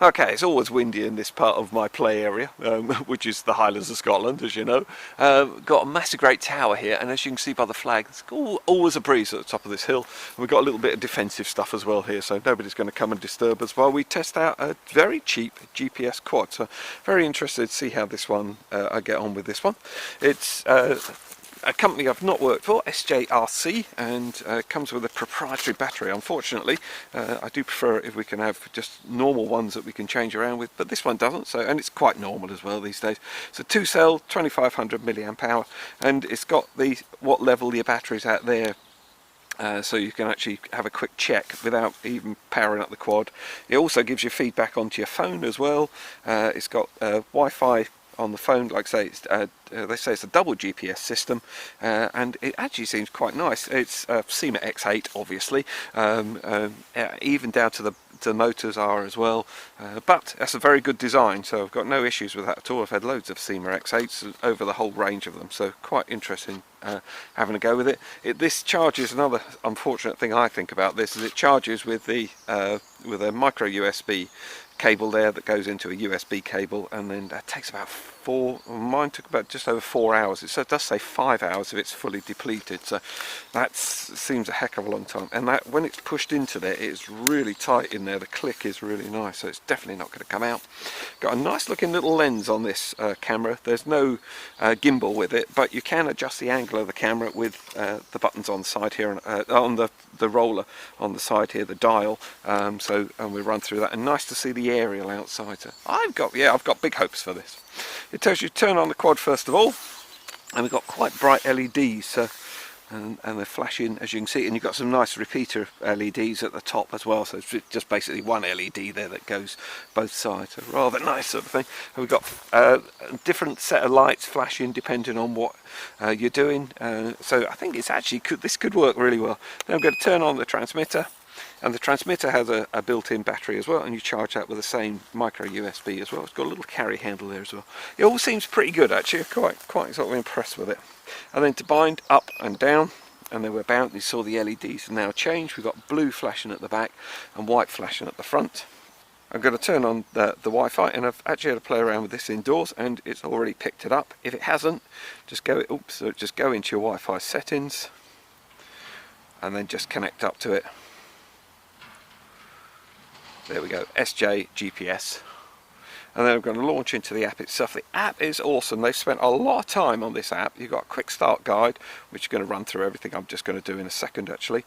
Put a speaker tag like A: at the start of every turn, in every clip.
A: Okay, it's always windy in this part of my play area, which is the Highlands of Scotland, as you know. Got a massive great tower here, and as you can see by the flag, it's always a breeze at the top of this hill. And we've got a little bit of defensive stuff as well here, so nobody's going to come and disturb us while we test out a very cheap GPS quad. So very interested to see how this one, I get on with this one. It's a company I've not worked for, SJRC, and comes with a proprietary battery. Unfortunately, I do prefer it if we can have just normal ones that we can change around with, but this one doesn't, so, and it's quite normal as well these days. It's a 2-cell, 2500 milliamp hour, and it's got the what level your battery's at there. So you can actually have a quick check without even powering up the quad. It also gives you feedback onto your phone as well. It's got Wi-Fi on the phone, like I say, they say it's a double GPS system, and it actually seems quite nice. It's Syma X8, obviously, even down to the motors are as well, but that's a very good design, so I've got no issues with that at all. I've had loads of Syma X8s over the whole range of them, so quite interesting having a go with it. This charges, another unfortunate thing I think about this is it charges with a micro USB cable there that goes into a USB cable, and then that takes about mine took about just over 4 hours. It does say 5 hours if it's fully depleted, so that seems a heck of a long time. And that when it's pushed into there, it's really tight in there. The click is really nice, so it's definitely not going to come out. Got a nice looking little lens on this camera. There's no gimbal with it, but you can adjust the angle of the camera with the buttons on the side here, and on the roller on the side here, the dial. And we run through that, and nice to see the aerial outside. So I've got big hopes for this. It tells you to turn on the quad first of all, and we've got quite bright LEDs, and they're flashing, as you can see, and you've got some nice repeater LEDs at the top as well, so it's just basically one LED there that goes both sides, so rather nice sort of thing. And we've got a different set of lights flashing depending on what you're doing, so I think it's actually this could work really well. Then I'm going to turn on the transmitter, and the transmitter has a built-in battery as well, and you charge that with the same micro USB as well. It's got a little carry handle there as well. It all seems pretty good actually. Quite sort of impressed with it. And then to bind up and down, and then we're bound. You saw the LEDs now change. We've got blue flashing at the back and white flashing at the front. I'm going to turn on the Wi-Fi, and I've actually had to play around with this indoors, and it's already picked it up. If it hasn't, just go into your Wi-Fi settings, and then just connect up to it. There we go, SJRC. And then I'm going to launch into the app itself. The app is awesome. They've spent a lot of time on this app. You've got a quick start guide, which you're going to run through everything I'm just going to do in a second actually,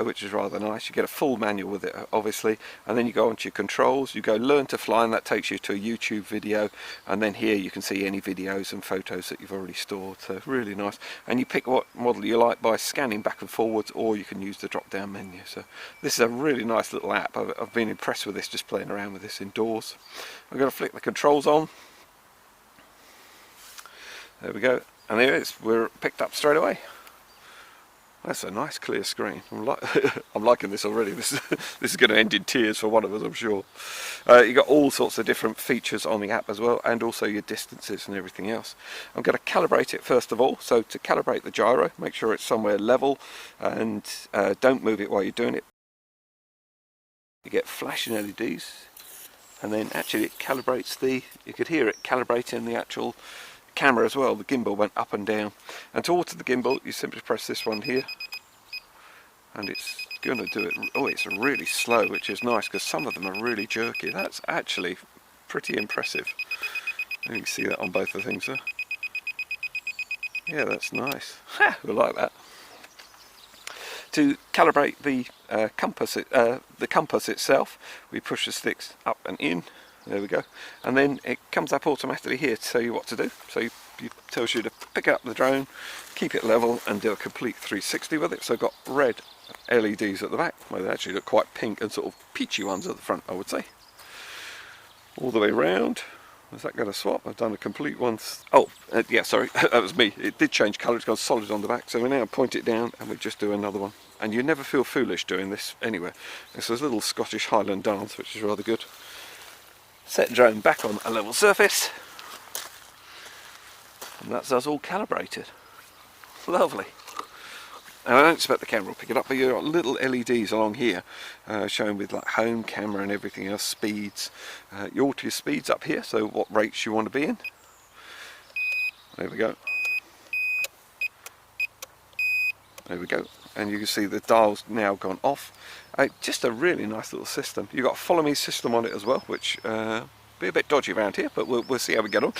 A: which is rather nice. You get a full manual with it obviously, and then you go onto your controls, you go learn to fly, and that takes you to a YouTube video, and then here you can see any videos and photos that you've already stored, so really nice. And you pick what model you like by scanning back and forwards, or you can use the drop down menu. So this is a really nice little app. I've been impressed with this, just playing around with this indoors. I'm going to flick the controls on. There we go, and there it is. We're picked up straight away. That's a nice clear screen. I'm liking this already. This is going to end in tears for one of us, I'm sure. You've got all sorts of different features on the app as well, and also your distances and everything else. I'm going to calibrate it first of all. So to calibrate the gyro, make sure it's somewhere level, and don't move it while you're doing it. You get flashing LEDs. And then actually it calibrates you could hear it calibrating the actual camera as well. The gimbal went up and down. And to alter the gimbal, you simply press this one here, and it's going to do it. Oh, it's really slow, which is nice, because some of them are really jerky. That's actually pretty impressive. You can see that on both the things there. Yeah, that's nice. Ha! We like that. To calibrate the compass itself, we push the sticks up and in. There we go, and then it comes up automatically here to tell you what to do. So it tells you to pick up the drone, keep it level, and do a complete 360 with it. So I've got red LEDs at the back. Well, they actually look quite pink and sort of peachy ones at the front, I would say. All the way round. Is that going to swap? I've done a complete one. Oh, yeah, sorry, that was me. It did change colour, it's gone solid on the back. So we now point it down and we just do another one. And you never feel foolish doing this anywhere. It's a little Scottish Highland dance, which is rather good. Set the drone back on a level surface. And that's us all calibrated. Lovely. And I don't expect the camera will pick it up, but you've got little LEDs along here showing with like home camera and everything else, speeds. You alter your speeds up here, so what rates you want to be in. There we go. There we go. And you can see the dial's now gone off. Just a really nice little system. You've got a follow me system on it as well, which be a bit dodgy around here, but we'll see how we get on.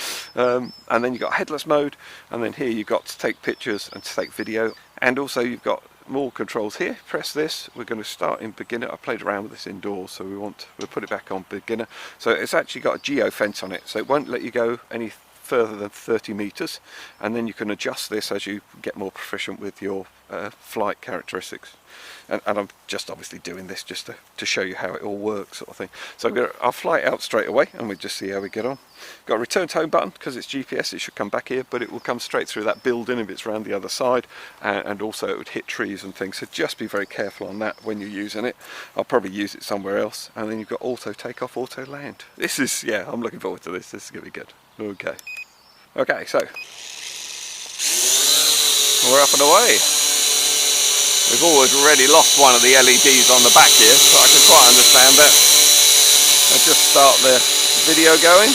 A: And then you've got headless mode, and then here you've got to take pictures and to take video. And also you've got more controls here. Press this. We're going to start in beginner. I played around with this indoors, so we'll put it back on beginner. So it's actually got a geo fence on it, so it won't let you go any further than 30 meters, and then you can adjust this as you get more proficient with your flight characteristics. And I'm just obviously doing this just to show you how it all works, sort of thing. So I'll fly it out straight away and we'll just see how we get on. Got a return to home button because it's GPS, it should come back here, but it will come straight through that building if it's around the other side, and also it would hit trees and things, so just be very careful on that when you're using it. I'll probably use it somewhere else. And then you've got auto takeoff, auto land. This is, yeah, I'm looking forward to this. This is going to be good. Okay, so we're up and away. We've already lost one of the LEDs on the back here, so I can quite understand that. I'll just start the video going.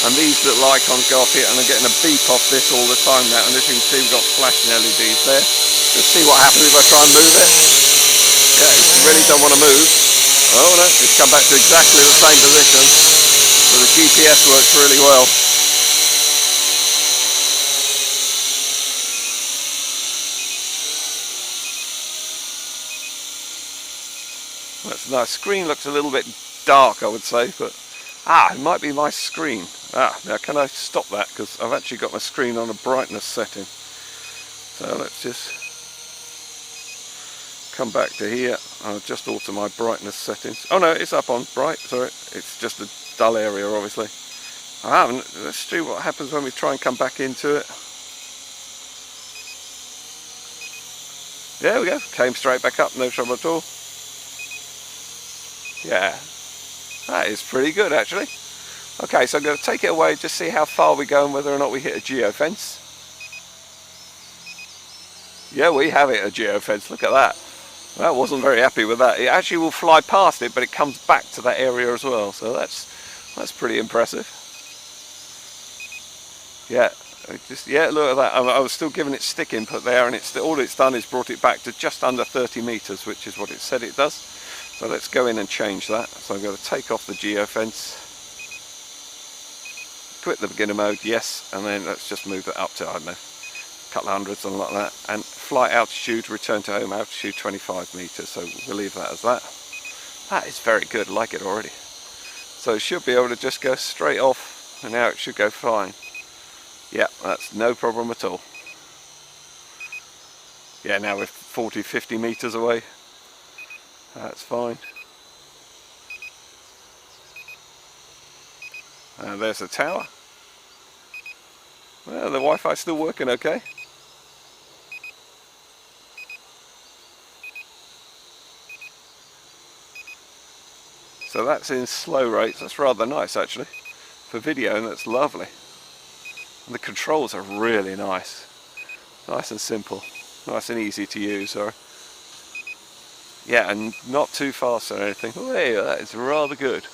A: And these little icons go off here, and I'm getting a beep off this all the time now. And as you can see, we've got flashing LEDs there. Let's see what happens if I try and move it. Yeah, it really don't want to move. Oh no, it's come back to exactly the same position. So the GPS works really well. That's nice. Screen looks a little bit dark, I would say, but it might be my screen. Now can I stop that, because I've actually got my screen on a brightness setting. So let's just come back to here. I'll just alter my brightness settings. Oh no, it's up on bright, sorry. It's just a dull area, obviously. I haven't. Let's see what happens when we try and come back into it. There we go. Came straight back up, no trouble at all. Yeah, that is pretty good actually. Okay, so I'm going to take it away, just see how far we go and whether or not we hit a geofence. Yeah, we have hit a geofence, look at that. I wasn't very happy with that. It actually will fly past it, but it comes back to that area as well, so that's pretty impressive. Yeah, look at that. I was still giving it stick input there, and all it's done is brought it back to just under 30 meters, which is what it said it does. So let's go in and change that. So I'm going to take off the geofence, quit the beginner mode, yes, and then let's just move it up to, I don't know, a couple of hundred, something like that. And flight altitude, return to home altitude 25 meters, so we'll leave that as that. That is very good, I like it already. So it should be able to just go straight off, and now it should go fine. Yeah, that's no problem at all. Yeah, now we're 40-50 meters away. That's fine. And there's the tower. Well, the Wi-Fi's still working okay. So that's in slow rates. That's rather nice actually for video, and that's lovely. And the controls are really nice. Nice and simple. Nice and easy to use, sorry. Yeah, and not too fast or anything. Oh, hey, that is rather good.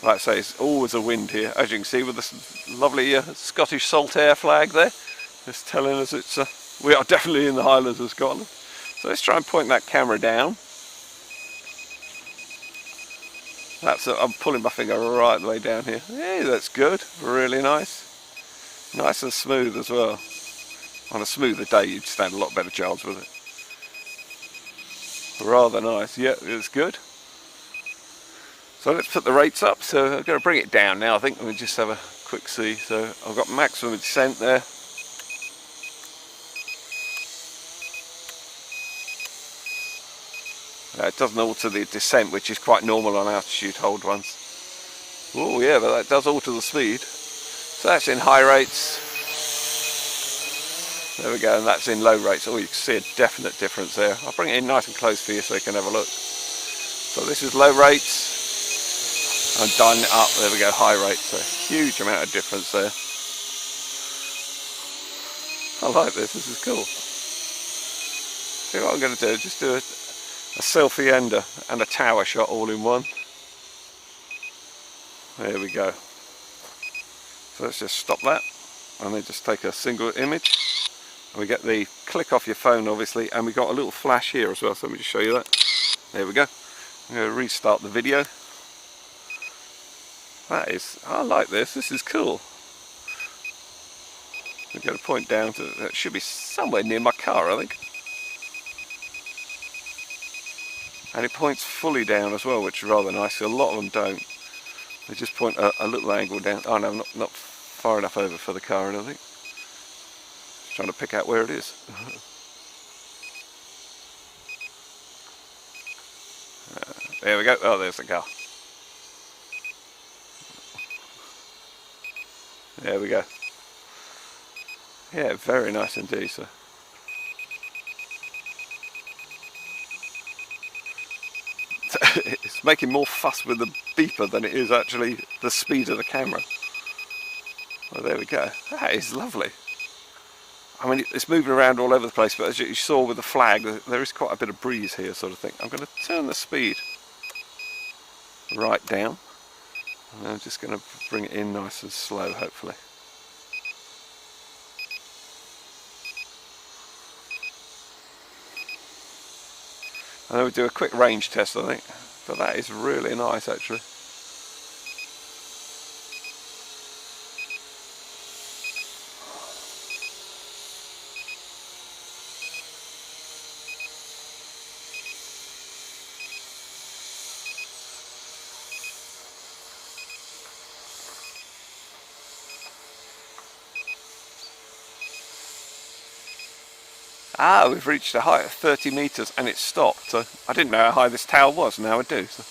A: Like I say, it's always a wind here, as you can see with this lovely Scottish salt air flag there. Just telling us we are definitely in the Highlands of Scotland. So let's try and point that camera down. I'm pulling my finger right the way down here. Yeah, that's good. Really nice. Nice and smooth as well. On a smoother day, you'd stand a lot better chance with it. Rather nice. Yeah, it's good. So let's put the rates up. So I'm going to bring it down now, I think. We'll just have a quick see. So I've got maximum descent there. It doesn't alter the descent, which is quite normal on altitude hold ones. Oh yeah, but that does alter the speed. So that's in high rates. There we go, and that's in low rates. Oh, you can see a definite difference there. I'll bring it in nice and close for you so you can have a look. So this is low rates. I'm dialing it up. There we go, high rates. So huge amount of difference there. I like this. This is cool. See what I'm going to do? Just do a selfie and a tower shot all in one. There we go. So let's just stop that and then just take a single image. And we get the click off your phone obviously, and we got a little flash here as well, so let me just show you that. There we go. I'm going to restart the video. I like this. This is cool. We're going to point down to, that should be somewhere near my car, I think. And it points fully down as well, which is rather nice. A lot of them don't. They just point a little angle down. Oh no, not far enough over for the car, I don't think. Just trying to pick out where it is. There we go. Oh, there's the car. There we go. Yeah, very nice indeed, sir. It's making more fuss with the beeper than it is actually the speed of the camera. Well, there we go. That is lovely. I mean, it's moving around all over the place, but as you saw with the flag, there is quite a bit of breeze here, sort of thing. I'm going to turn the speed right down, and I'm just going to bring it in nice and slow, hopefully. And then we do a quick range test, I think. But that is really nice, actually. Ah, we've reached a height of 30 meters and it stopped. So I didn't know how high this tower was, now I do. So.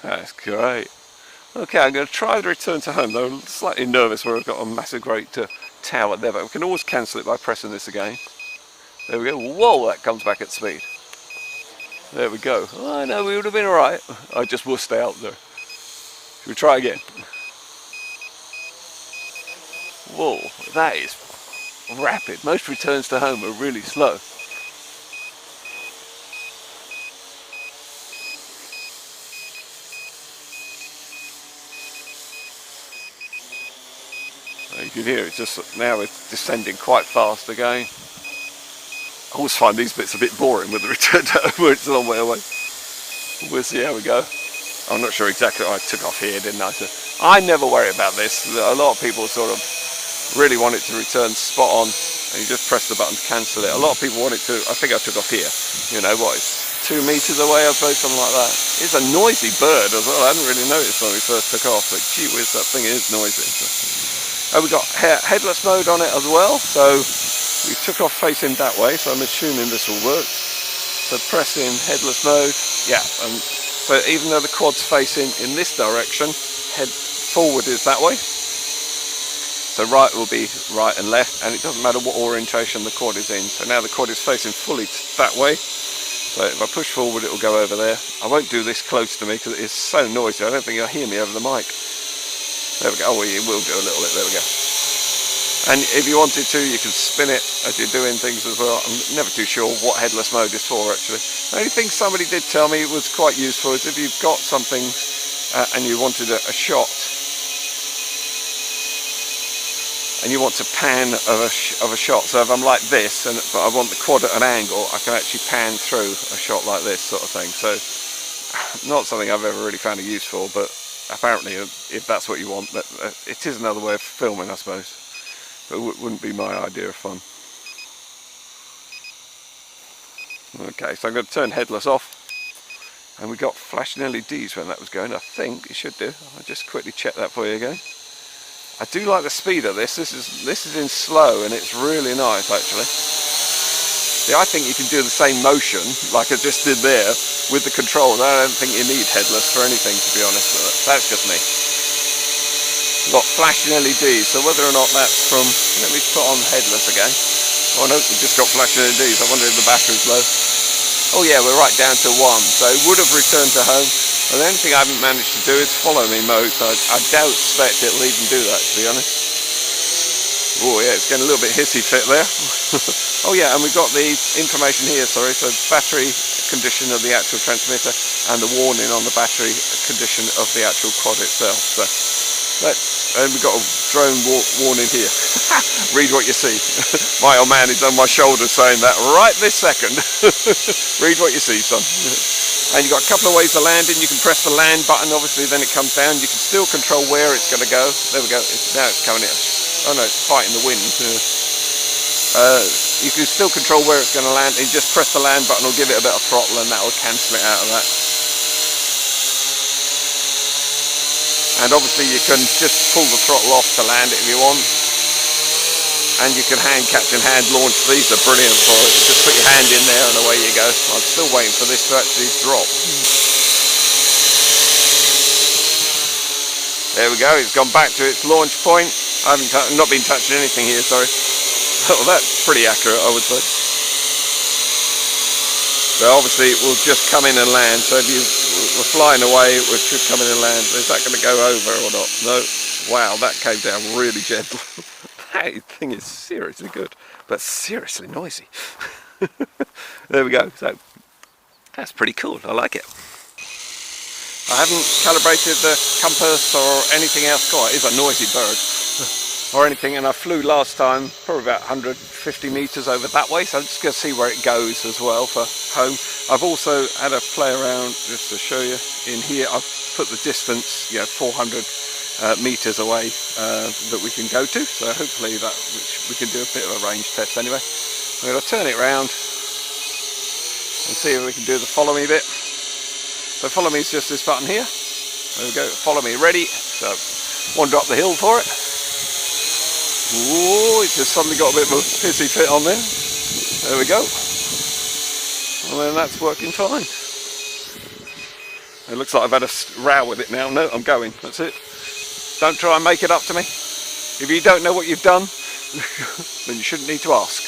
A: That's great. Okay, I'm going to try the return to home, though I'm slightly nervous where I've got a massive great tower there, but we can always cancel it by pressing this again. There we go. Whoa, that comes back at speed. There we go. Oh no, we would have been alright. I just will stay out there. Should we try again? Whoa, that is rapid. Most returns to home are really slow. You can hear it just now, it's descending quite fast again. I always find these bits a bit boring with the return to home where it's a long way away. We'll see how we go. I'm not sure exactly. I took off here, didn't I? So I never worry about this. A lot of people sort of really want it to return spot on, and you just press the button to cancel it. A lot of people want it to. I think I took off here. You know what? It's 2 meters away, I suppose, something like that. It's a noisy bird as well. I hadn't really noticed when we first took off, but gee whiz, that thing is noisy. So, we got headless mode on it as well. So we took off facing that way, so I'm assuming this will work. So press in headless mode, yeah, and so even though the quad's facing in this direction, head forward is that way. So right will be right and left, and it doesn't matter what orientation the quad is in. So now the quad is facing fully that way. So if I push forward, it will go over there. I won't do this close to me because it is so noisy. I don't think you'll hear me over the mic. There we go. Oh, well, you will do a little bit. There we go. And if you wanted to, you can spin it as you're doing things as well. I'm never too sure what headless mode is for, actually. The only thing somebody did tell me was quite useful is if you've got something and you wanted a shot, and you want to pan of a shot. So if I'm like this, but I want the quad at an angle, I can actually pan through a shot like this sort of thing. So not something I've ever really found it useful, but apparently if that's what you want, it is another way of filming, I suppose. But it wouldn't be my idea of fun. Okay, so I'm going to turn headless off. And we got flashing LEDs when that was going. I think it should do. I'll just quickly check that for you again. I do like the speed of this. This is in slow and it's really nice actually. See, I think you can do the same motion like I just did there with the controls. I don't think you need headless for anything, to be honest. That's just me. We've got flashing LEDs, so whether or not that's from, let me put on headless again. Oh no, we just got flashing LEDs. I wonder if the battery's low. Oh yeah, we're right down to 1, so it would have returned to home. And the only thing I haven't managed to do is follow me mode, so I doubt expect it'll even do that, to be honest. Oh yeah, it's getting a little bit hissy fit there. Oh yeah, and we've got the information here, sorry, so battery condition of the actual transmitter and the warning on the battery condition of the actual quad itself. So and we've got a drone warning here. Read what you see. My old man is on my shoulder saying that right this second. Read what you see, son. And you've got a couple of ways of landing. You can press the land button, obviously, then it comes down. You can still control where it's going to go. There we go. Now it's coming in. Oh no, it's fighting the wind. You can still control where it's going to land, and you just press the land button or give it a bit of throttle, and that will cancel it out of that. And obviously you can just pull the throttle off to land it if you want. And you can hand catch and hand launch. These are brilliant for it. Just put your hand in there and away you go. I'm still waiting for this to actually drop. There we go, it's gone back to its launch point. I haven't not been touching anything here, sorry. Well, that's pretty accurate, I would say. So obviously it will just come in and land. So if you were flying away, it should come in and land. Is that going to go over or not? No. Wow, that came down really gentle. That thing is seriously good, but seriously noisy. There we go. So that's pretty cool. I like it. I haven't calibrated the compass or anything else. God, it is a noisy bird. Or anything, and I flew last time probably about 150 meters over that way, so I'm just going to see where it goes as well for home. I've also had a play around just to show you. In here I've put the distance, 400 meters away that we can go to, so hopefully that we can do a bit of a range test anyway. I'm going to turn it round and see if we can do the follow me bit. So follow me is just this button here. There we go, follow me, ready. So wander up the hill for it. Ooh, it just suddenly got a bit of a pissy fit on there. There we go. And then that's working fine. It looks like I've had a row with it now. No, I'm going. That's it. Don't try and make it up to me. If you don't know what you've done, then you shouldn't need to ask.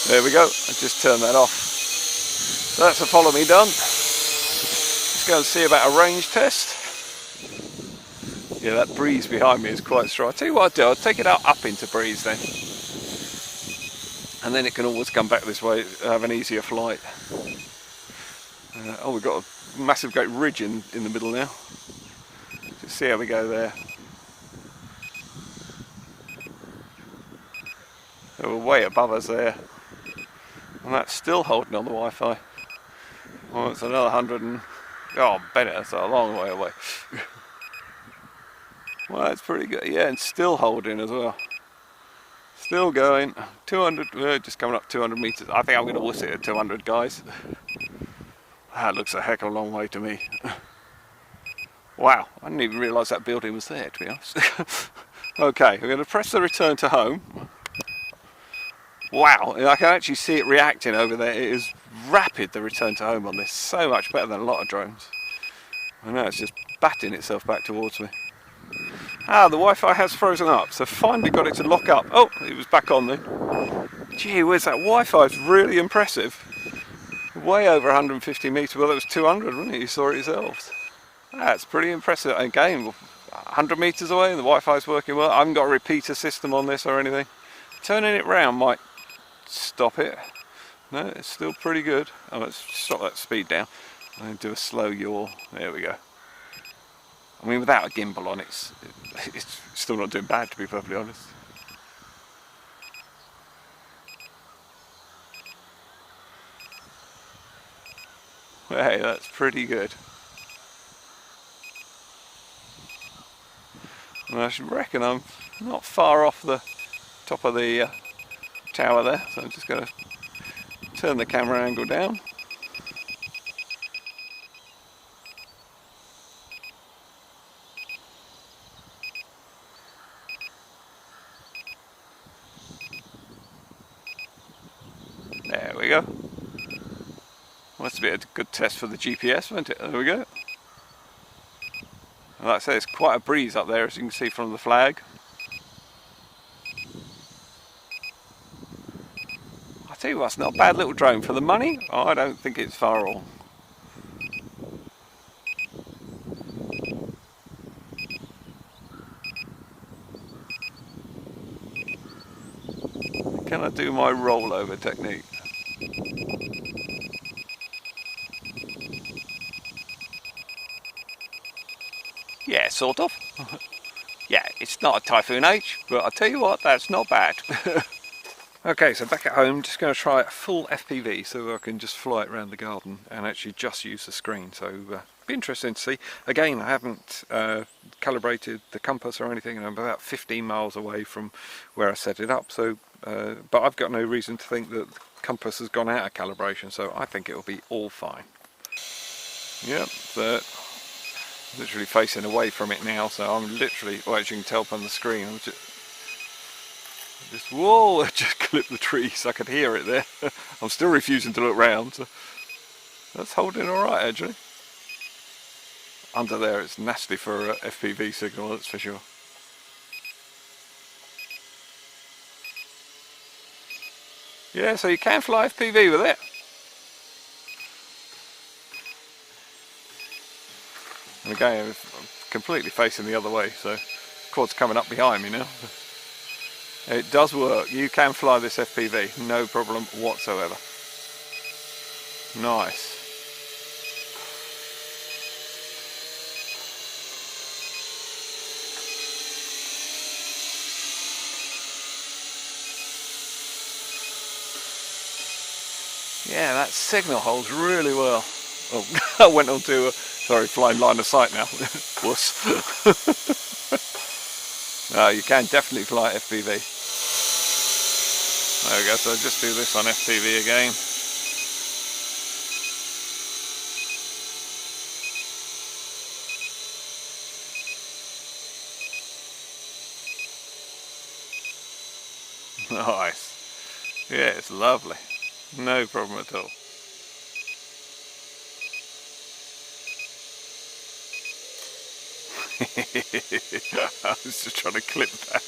A: There we go. I just turned that off. So that's a follow me done. Let's go and see about a range test. Yeah, that breeze behind me is quite strong. I'll tell you what I'll do, I'll take it up into breeze then. And then it can always come back this way, have an easier flight. Oh, we've got a massive great ridge in the middle now. Just see how we go there. So we're way above us there. And that's still holding on the Wi-Fi. Oh, it's another 100 and... Oh, better, it's a long way away. Well, that's pretty good. Yeah, and still holding as well. Still going. 200, just coming up 200 meters. I think I'm going to wuss it at 200, guys. That looks a heck of a long way to me. Wow, I didn't even realise that building was there, to be honest. Okay, we're going to press the return to home. Wow, I can actually see it reacting over there. It is rapid, the return to home on this. So much better than a lot of drones. I know, it's just batting itself back towards me. Ah, the Wi-Fi has frozen up, so finally got it to lock up. Oh, it was back on then. Gee whiz, that Wi-Fi is really impressive. Way over 150 meters, well that was 200, wasn't it? You saw it yourselves. That's pretty impressive. Again, 100 meters away and the Wi-Fi is working well. I haven't got a repeater system on this or anything. Turning it round might stop it. No, it's still pretty good. Oh, let's stop that speed down and do a slow yaw. There we go. I mean, without a gimbal on, it's still not doing bad, to be perfectly honest. Hey, that's pretty good. And I should reckon I'm not far off the top of the tower there, so I'm just going to turn the camera angle down. There we go. Must be a good test for the GPS, won't it? There we go. And like I say, it's quite a breeze up there, as you can see from the flag. tell you what, it's not a bad little drone for the money. I don't think it's far wrong. Can I do my rollover technique? Yeah, sort of. Yeah, it's not a Typhoon H, but I'll tell you what, that's not bad. Okay, so back at home, just going to try a full FPV so I can just fly it around the garden and actually just use the screen. So be interesting to see. Again, I haven't calibrated the compass or anything, and I'm about 15 miles away from where I set it up. So, but I've got no reason to think that the compass has gone out of calibration, so I think it'll be all fine. Yep, so literally facing away from it now, so I'm literally, well, as you can tell from the screen, I'm just whoa, I just clipped the trees, I could hear it there. I'm still refusing to look round, so that's holding alright actually. Under there it's nasty for a FPV signal, that's for sure. Yeah, so you can fly FPV with it. And again, I'm completely facing the other way, so quad's coming up behind me now. It does work. You can fly this FPV, no problem whatsoever. Nice. Yeah, that signal holds really well. Oh, I went on to sorry, flying line of sight now. Wuss. No, you can definitely fly FPV. There we go, so I'll just do this on FPV again. Nice. Yeah, it's lovely. No problem at all. I was just trying to clip that.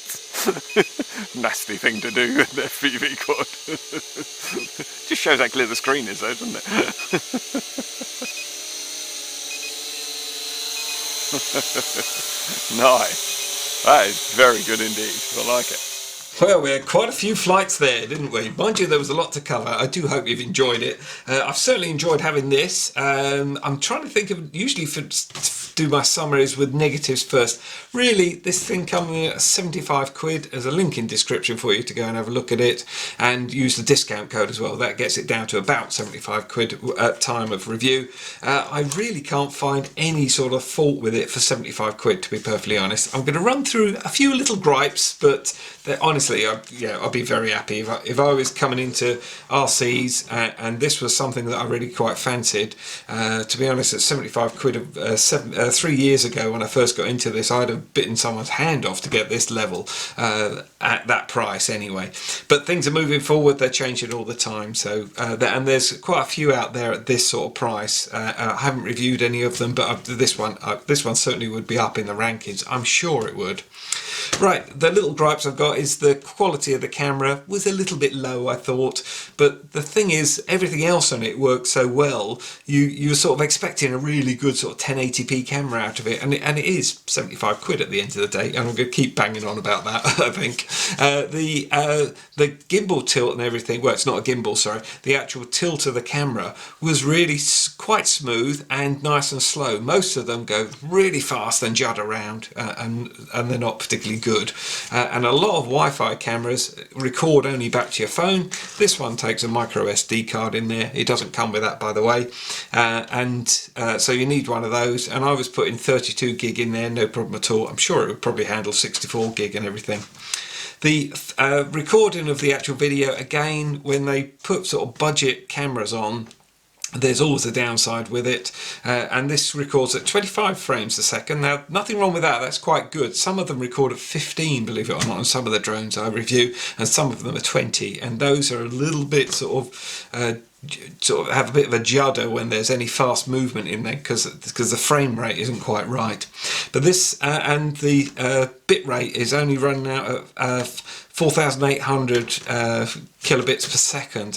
A: Nasty thing to do with the FPV quad. Just shows how clear the screen is though, doesn't it? Nice. That is very good indeed. I like it. Well, we had quite a few flights there, didn't we? Mind you, there was a lot to cover. I do hope you've enjoyed it. I've certainly enjoyed having this. I'm trying to think of, usually do my summaries with negatives first. Really, this thing coming at 75 quid. There's a link in description for you to go and have a look at it, and use the discount code as well. That gets it down to about 75 quid at time of review. I really can't find any sort of fault with it for 75 quid, to be perfectly honest. I'm going to run through a few little gripes, but honestly, I'd be very happy if I was coming into RCs and this was something that I really quite fancied. To be honest, at 75 quid 3 years ago when I first got into this, I'd have bitten someone's hand off to get this level at that price anyway. But things are moving forward, they're changing all the time, so and there's quite a few out there at this sort of price. I haven't reviewed any of them, but this one certainly would be up in the rankings. I'm sure it would. Right, the little gripes I've got is the quality of the camera was a little bit low, I thought, but the thing is, everything else on it worked so well, you were sort of expecting a really good sort of 1080p camera out of it, and it is 75 quid at the end of the day, and I'm going to keep banging on about that, I think. The gimbal tilt and everything, well, it's not a gimbal, sorry, the actual tilt of the camera was really quite smooth and nice and slow. Most of them go really fast and jut around, and they're not particularly good. And a lot of Wi-Fi cameras record only back to your phone. This one takes a micro SD card in there. It doesn't come with that, by the way, so you need one of those, and I was putting 32 gig in there, no problem at all. I'm sure it would probably handle 64 gig and everything. The recording of the actual video, again, when they put sort of budget cameras on, there's always a downside with it, and this records at 25 frames a second. Now, nothing wrong with that, that's quite good. Some of them record at 15, believe it or not, on some of the drones I review, and some of them are 20, and those are a little bit sort of have a bit of a judder when there's any fast movement in there, because the frame rate isn't quite right. But this and the bit rate is only running out at
B: 4,800 kilobits per second.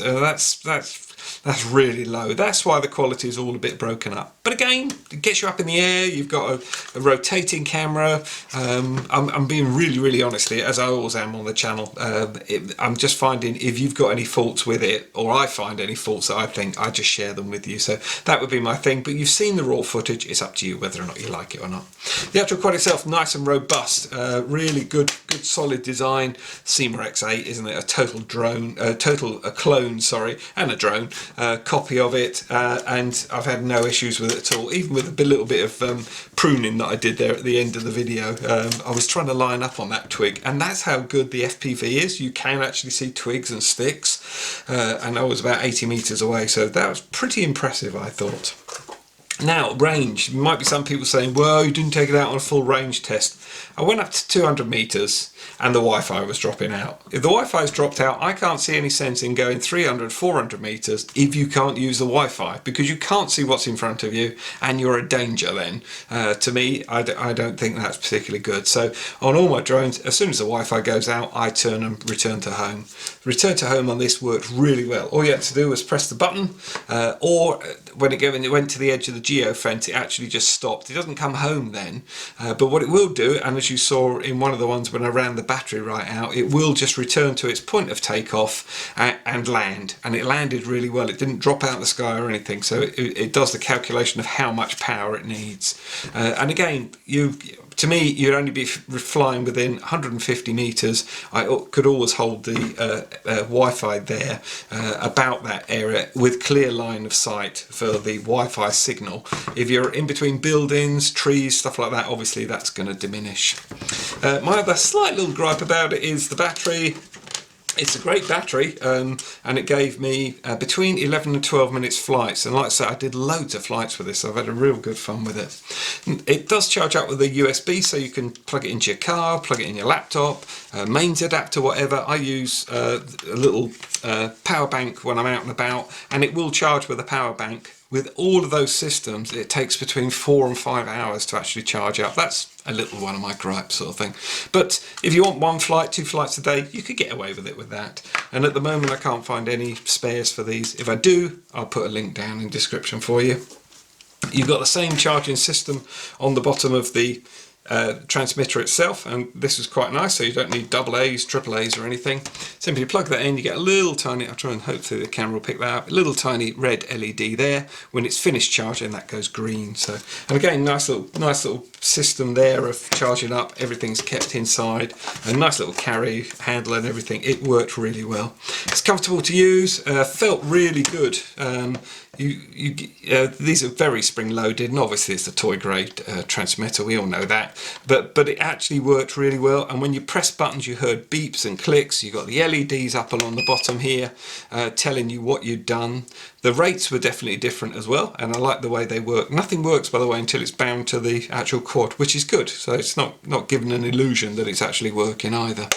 B: That's really low. That's why the quality is all a bit broken up. But again, it gets you up in the air. You've got a rotating camera. I'm being really honest here, as I always am on the channel. I'm just finding if you've got any faults with it, or I find any faults that I think, I just share them with you. So that would be my thing. But you've seen the raw footage. It's up to you whether or not you like it or not. The actual quad itself, nice and robust. Really good solid design. Syma X8, isn't it? A total drone, a clone, sorry, and a drone. Copy of it, and I've had no issues with it at all, even with a little bit of pruning that I did there at the end of the video. I was trying to line up on that twig, and that's how good the FPV is. You can actually see twigs and sticks, and I was about 80 meters away, so that was pretty impressive, I thought. Now, range. There might be some people saying, well, you didn't take it out on a full range test. I went up to 200 meters and the Wi-Fi was dropping out. If the Wi-Fi's dropped out, I can't see any sense in going 300, 400 meters if you can't use the Wi-Fi, because you can't see what's in front of you and you're a danger then. To me, I don't think that's particularly good. So on all my drones, as soon as the Wi-Fi goes out, I turn and return to home. Return to home on this worked really well. All you had to do was press the button, or when it went to the edge of the geo fence, it actually just stopped. It doesn't come home then, but what it will do, and as you saw in one of the ones when I ran the battery right out, it will just return to its point of takeoff and land, and it landed really well. It didn't drop out of the sky or anything, so it does the calculation of how much power it needs. And again, to me, you'd only be flying within 150 meters. I could always hold the Wi-Fi there, about that area, with clear line of sight for the Wi-Fi signal. If you're in between buildings, trees, stuff like that, obviously that's going to diminish. My other slight little gripe about it is the battery. It's a great battery, and it gave me between 11 and 12 minutes flights, and like I said, I did loads of flights with this, so I've had a real good fun with it. It does charge up with a USB, so you can plug it into your car, plug it in your laptop, mains adapter, whatever. I use a little power bank when I'm out and about, and it will charge with a power bank. With all of those systems, it takes between 4 and 5 hours to actually charge up. That's a little one of my gripes sort of thing. But if you want 1 flight, 2 flights a day, you could get away with it with that. And at the moment, I can't find any spares for these. If I do, I'll put a link down in the description for you. You've got the same charging system on the bottom of the transmitter itself, and this is quite nice, so you don't need AA's, AAA's or anything. Simply plug that in, you get a little tiny, I'll try and hopefully the camera will pick that up, a little tiny red LED there. When it's finished charging, that goes green. So, and again, nice little system there of charging up. Everything's kept inside, a nice little carry handle and everything. It worked really well. It's comfortable to use, felt really good. These are very spring loaded, and obviously it's a toy grade transmitter, we all know that, but it actually worked really well. And when you press buttons, you heard beeps and clicks. You got the LEDs up along the bottom here telling you what you'd done. The rates were definitely different as well, and I like the way they work. Nothing works, by the way, until it's bound to the actual quad, which is good, so it's not giving an illusion that it's actually working either.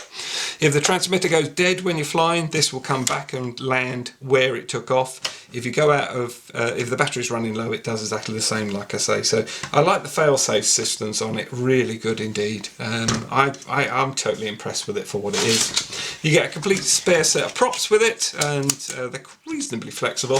B: If the transmitter goes dead when you're flying, this will come back and land where it took off. If you go out of, if the battery's running low, it does exactly the same, like I say. So I like the fail-safe systems on it, really good indeed. I'm totally impressed with it for what it is. You get a complete spare set of props with it, and they're reasonably flexible.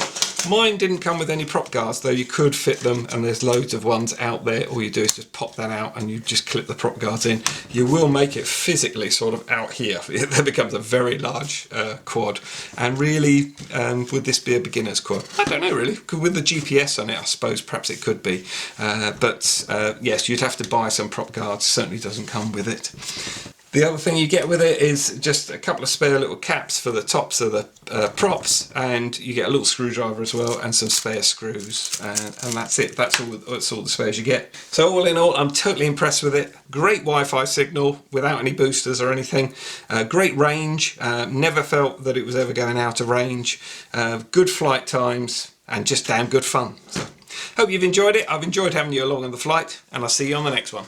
B: Mine didn't come with any prop guards, though you could fit them, and there's loads of ones out there. All you do is just pop that out and you just clip the prop guards in. You will make it physically sort of out here. It then becomes a very large quad, and really would this be a beginner's quad? I don't know really. With the GPS on it, I suppose perhaps it could be, but yes, you'd have to buy some prop guards. Certainly doesn't come with it. The other thing you get with it is just a couple of spare little caps for the tops of the props, and you get a little screwdriver as well and some spare screws, and that's it. That's all the spares you get. So all in all, I'm totally impressed with it. Great Wi-Fi signal without any boosters or anything. Great range. Never felt that it was ever going out of range. Good flight times and just damn good fun. So, hope you've enjoyed it. I've enjoyed having you along on the flight, and I'll see you on the next one.